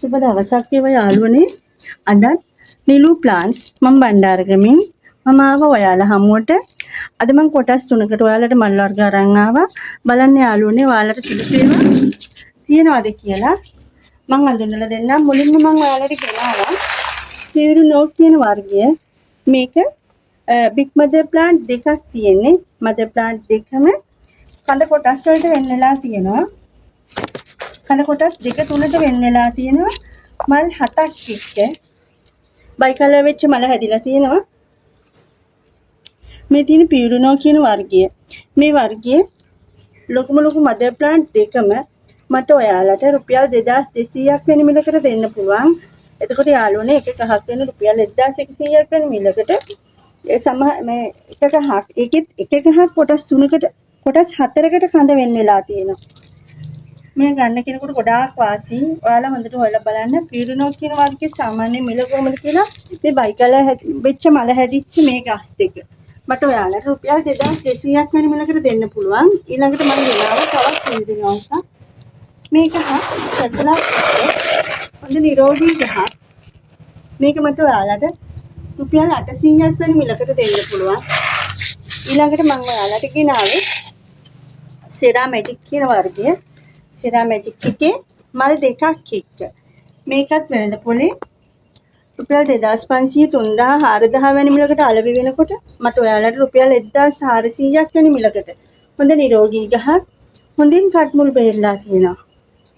සුබ දවසක් වේවා යාළුවනේ. අද නිලු ප්ලාන්ට්ස් මම බණ්ඩාරගමින් මම ආවා ඔයාලා හමුවට. අද මම කොටස් තුනකට ඔයාලට මල් වර්ග අරන් ආවා. බලන්න යාළුවනේ ඔයාලට සුදුසු ඒවා තියනවාද කියලා මම හඳුන්වලා දෙන්නම්. මුලින්ම මම ඔයාලට ගෙනාවා පියුරුනෝ කියන වර්ගය. මේක බිග් මදර් ප්ලාන්ට් දෙකක් තියෙන්නේ. මදර් ප්ලාන්ට් දෙකම කඳ කොටස් වලට වෙන් වෙලා තියෙනවා. කඳ කොටස් දෙක තුනට වෙන් වෙලා තියෙනවා. මල් 7ක් එක්ක බයි කලර් වෙච්ච මල හැදිලා තියෙනවා. මේ තියෙන පියුරුනෝ කියන වර්ගය. මේ වර්ගයේ ලොකුම ලොකු මදර් ප්ලාන්ට් දෙකම මට ඔයාලට රුපියල් 2200ක් වෙන මිලකට දෙන්න පුළුවන්. එතකොට යාළුවනේ එක ගහක් වෙන රුපියල් 1100ක් වෙන මිලකට මේ එක ගහක් ඒකෙත් එක ගහක් කොටස් තුනකට කොටස් හතරකට කඳ වෙන් වෙලා තියෙනවා. මේ ගන්න කෙනෙකුට ගොඩාක් වාසි. ඔයාලා හොඳට හොයලා බලන්න පියුරුනෝ කියන වර්ගයේ සාමාන්‍ය මිල කොහොමද කියලා. මේ බයි කලර් වෙච්ච මල හැදිච්ච මේ ගස් දෙක මට ඔයාලට රුපියල් 2200ක් වෙන මිලකට දෙන්න පුළුවන්. ඊළඟට මම ගෙනාවා තවත් පියුරුනෝ එකක්. මේක සතලා හොඳ නිරෝගී ගහක්. මේක මට ඔයාලට රුපියල් 800ක් වෙන මිලකට දෙන්න පුළුවන්. ඊළඟට මම ඔයාලට ගෙනාවේ සෙරා මැජික් කියන වර්ගය. සෙරා මැජික් එකේ මල් දෙකක් එක්ක මේකත් වෙනද පොලේ රුපියල් 2500 3000 4000 වෙන මිලකට අලෙවි වෙනකොට මට ඔයාලට රුපියල් 1400ක් වෙන මිලකට හොඳ නිරෝගී ගහක් හොඳින් කට්මුල් බෙහෙරලා තියෙනවා.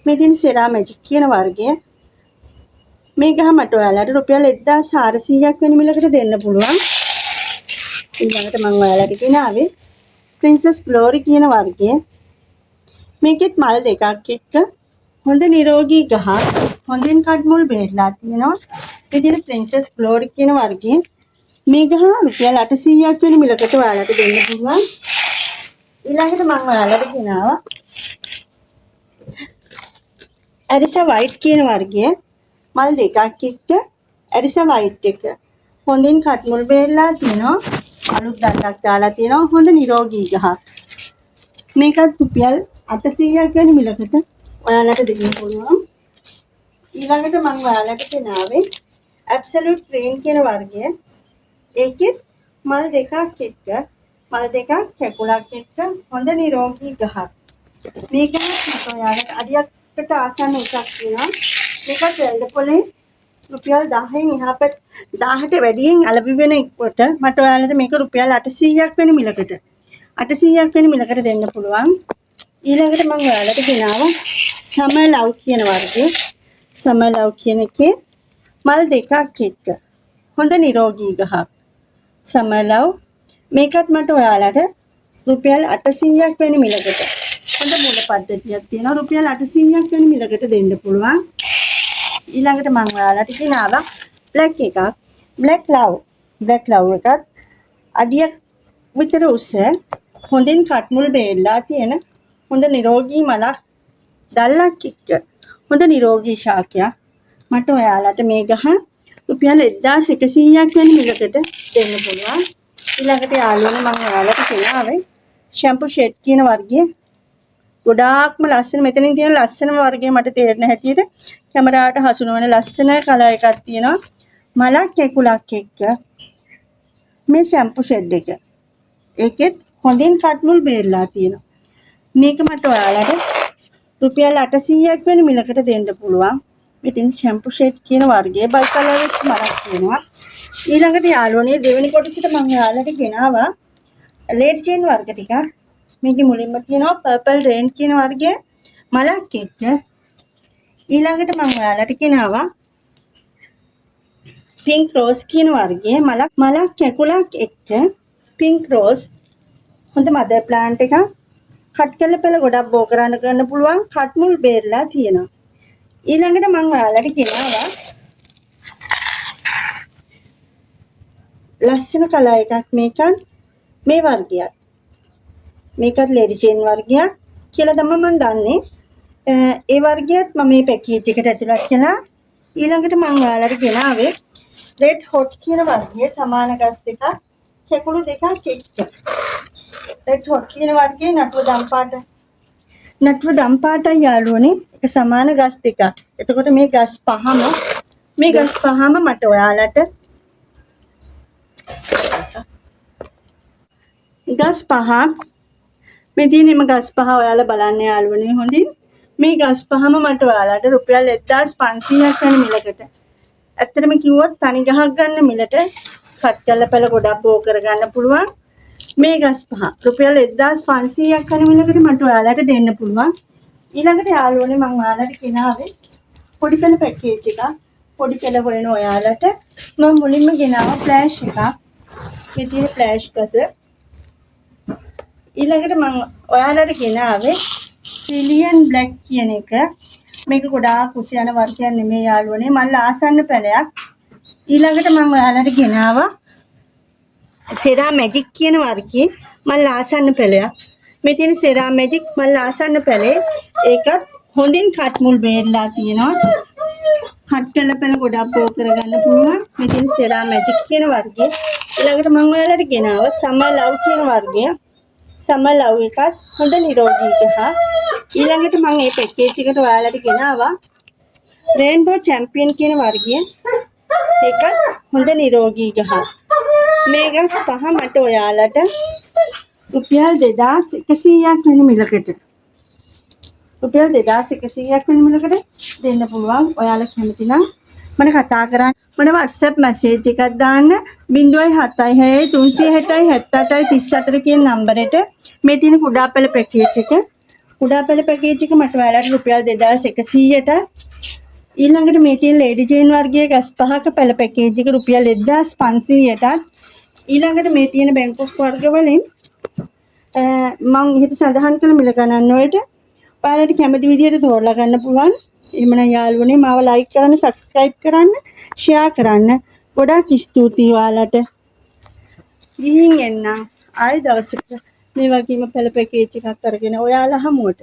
මේ තියෙන සෙරා මැජික් කියන වර්ගය. මේ ගහ මට ඔයාලට රුපියල් 1400ක් වෙන මිලකට දෙන්න පුළුවන්. ඊළඟට මම ඔයාලට ගෙනාවේ ප්‍රින්සස් ග්ලෝරි කියන වර්ගය. මේකෙත් මල් දෙකක් එක්ක හොඳ නිරෝගී ගහක් හොඳින් කට්මුල් බෙහෙරලා තියෙනවා. මේ තියෙන ප්‍රින්සස් ග්ලෝරි කියන වර්ගයේ මේ ගහ රුපියල් 800ක් වෙන මිලකට ඔයාලට දෙන්න පුළුවන්. ඊළඟට මම ඔයාලට ගෙනාවා ඇරිසා වයිට් කියන වර්ගයේ මල් දෙකක් එක්ක ඇරිසා වයිට් එක හොඳින් කට්මුල් බෙහෙරලා තියෙනවා. අලුත් දණ්ඩක් දාලා තියෙනවා. හොඳ නිරෝගී ගහක්. මේකත් රුපියල් 800ක් වෙන මිලකට ඔයාලට දෙන්න පුළුවන්. ඊළඟට මම ඔයාලට ගෙනාවේ ඇබ්සලියුට් ග්‍රීන් කියන වර්ගය. ඒකෙත් මල් දෙකක් එක්ක මල් දෙකක් කැකුලක් එක්ක හොඳ නිරෝගී ගහක්. මේක මට ඔයාලට අඩියකට ආසන්න එකක් තියෙනවා. මේකත් වෙළඳ පොලේ රුපියල් 10න් එහා පැත්ත 1000ට වැඩියෙන් අලෙවි වෙන එකට මට ඔයාලට මේක රුපියල් 800ක් වෙන මිලකට 800ක් වෙන මිලකට දෙන්න පුළුවන්. ඊළඟට මම ඔයාලට ගෙනාවා සමර් ලව් කියන වර්ගය. සමර් ලව් කියන එකේ මල් දෙකක් එක්ක හොඳ නිරෝගී ගහක්. සමර් ලව් මේකත් මට ඔයාලට රුපියල් 800ක් වෙන මිලකට හොඳ මුල පද්ධතියක් තියෙනවා. රුපියල් 800ක් වෙන මිලකට දෙන්න පුළුවන්. ඊළඟට මම ඔයාලට ගෙනාවා බ්ලැක් එකක්. බ්ලැක් ලව් එකත් අඩියක් විතර උස හොඳින් කට්මුල් බෙහෙරලා තියෙන හොඳ නිරෝගී මලක් දැල්ලක් එක්ක හොඳ නිරෝගී ශාකයක් මට ඔයාලට මේ ගහ රුපියල් 1100ක් වෙන මිලකට දෙන්න පුළුවන්. ඊළඟට යාළුවනේ මම ඔයාලට ගෙනාවේ ෂැම්පු ෂෙඩ් කියන වර්ගයේ ගොඩාක්ම ලස්සන. මෙතනින් තියෙන ලස්සනම වර්ගය මට තේරෙන හැටියට කැමරාවට හසු නොවන ලස්සන කලර් එකක් තියෙනවා. මලක් කැකුලක් එක්ක මේ ෂැම්පු ෂෙඩ් එක. ඒකෙත් හොඳින් කට්මුල් බෙහෙරලා තියෙනවා. මේක මට ඔයාලට රුපියල් 800ක් වෙන මිලකට දෙන්න පුළුවන්. ඉතින් ෂැම්පු ෂෙඩ් කියන වර්ගයේ බයි කලර් එක මලක් තියෙනවා. ඊළඟට යාළුවනේ දෙවෙනි කොටසට මම ඔයාලට ගෙනාවා ලේඩ් චේන් වර්ග ටිකක්. මේකේ මුලින්ම තියෙනවා පර්පල් රේන් කියන වර්ගයේ මලක් එක්ක. ඊළඟට මම ඔයාලට ගෙනාවා පින්ක් රෝස් කියන වර්ගයේ මලක් කැකුලක් එක්ක පින්ක් රෝස් හොඳ මදර් ප්ලාන්ට් එකක්. කට් කරලා පෙළ ගොඩක් බෝ කරන්න පුළුවන්. කට්මුල් බේරලා තියෙනවා. ඊළඟට මම ඔයාලට ගෙනාවා ලස්සන කලර් එකක්. මේකත් මේ වර්ගයක්. මේකත් ලේඩි චේන් වර්ගයක් කියලා තමයි මම දන්නේ. ඒ වර්ගයත් මම මේ පැකේජ් එකට ඇතුළත් කළා. ඊළඟට මම ඔයාලට ගෙනාවේ රෙඩ් හොට් කියන වර්ගයේ සමාන ගස් දෙකක් කැකුළු දෙකක් එක්ක. රෙඩ් හොට් කියන වර්ගයේ නටුව දම් පාට නටුව දම් පාටයි යාළුවනේ. ඒක සමාන ගස් දෙකක්. එතකොට මේ ගස් පහම මට ඔයාලට ගස් පහ මේ තියෙනම ගස් පහ ඔයාලා බලන්න යාළුවනේ හොඳින්. මේ ගස් පහම මට ඔයාලට රුපියල් 1500ක් වෙන මිලකට. ඇත්තටම කිව්වොත් තනි ගහක් ගන්න මිලට කට් කරලා පැල ගොඩක් බෝ කරගන්න පුළුවන්. මේ ගස් පහ රුපියල් 1500ක් වෙන මිලකට මට ඔයාලට දෙන්න පුළුවන්. ඊළඟට යාළුවනේ මම ඔයාලට ගෙනාවේ පොඩි පෙළ පැකේජ් එකක්. පොඩි පෙළ හොයන ඔයාලට මම මුලින්ම ගෙනාවා ෆ්ලෑෂ් එකක්. මේ තියෙන ෆ්ලෑෂ් ගස. ඊළඟට මම ඔයාලට ගෙනාවේ ට්‍රිලියන් බ්ලැක් කියන එක. මේක ගොඩාක් කුස යන වර්ගයක් නෙමෙයි යාළුවනේ. මල්ල ආසන්න පැලයක්. ඊළඟට මම ඔයාලට ගෙනාවා සෙරා මැජික් කියන වර්ගයේ මල්ල ආසන්න පැලයක්. මේ තියෙන සෙරා මැජික් මල්ල ආසන්න පැලේ ඒකත් හොඳින් කට් මුල් බේරලා තියෙනවා. කට් කරලා පැල ගොඩක් බෝ කරගන්න පුළුවන්. මේ තියෙන සෙරා මැජික් කියන වර්ගයේ. ඊළඟට මම ඔයාලට ගෙනාවා සමර් ලව් කියන වර්ගය. සමර් ලව් එකත් හොඳ නිරෝගී ගහ. ඊළඟට මම මේ පැකේජ් එකට ඔයාලට ගෙනාවා රේන්බෝ චැම්පියන් කියන වර්ගය. ඒකත් හොඳ නිරෝගී ගහ. මේ ගස් පහ මට ඔයාලට රුපියල් 2100ක් වෙන මිලකට. රුපියල් 2100ක් වෙන මිලකට දෙන්න පුළුවන්. ඔයාලා කැමති නම් මට කතා කරන්න. මට WhatsApp මැසේජ් එකක් දාන්න 076 360 78 34 කියන නම්බරෙට. මේ තියෙන කුඩා පෙළ පැකේජ් එක. කුඩා පෙළ පැකේජ් එක මට ඔයාලට රුපියල් 2100ට. ඊළඟට මේ තියෙන ලේඩි ජේන් වර්ගයේ ගස් පහක පෙළ පැකේජ් එක රුපියල් 1500ට. ඊළඟට මේ තියෙන බැංකුක් වර්ග වලින් මම ඉහිට සඳහන් කළ මිල ගණන් වලට ඔයාලට කැමති විදිහට තෝරලා ගන්න පුළුවන්. එහෙමනම් යාළුවනේ මාව ලයික් කරන්න, සබ්ස්ක්‍රයිබ් කරන්න, ෂෙයා කරන්න. ගොඩාක් ස්තුතියි ඔයාලට. ගිහින් එන්න ආයෙ දවසක මේ වගේම පෙළ පැකේජ් එකක් අරගෙන ඔයාලා හමුවට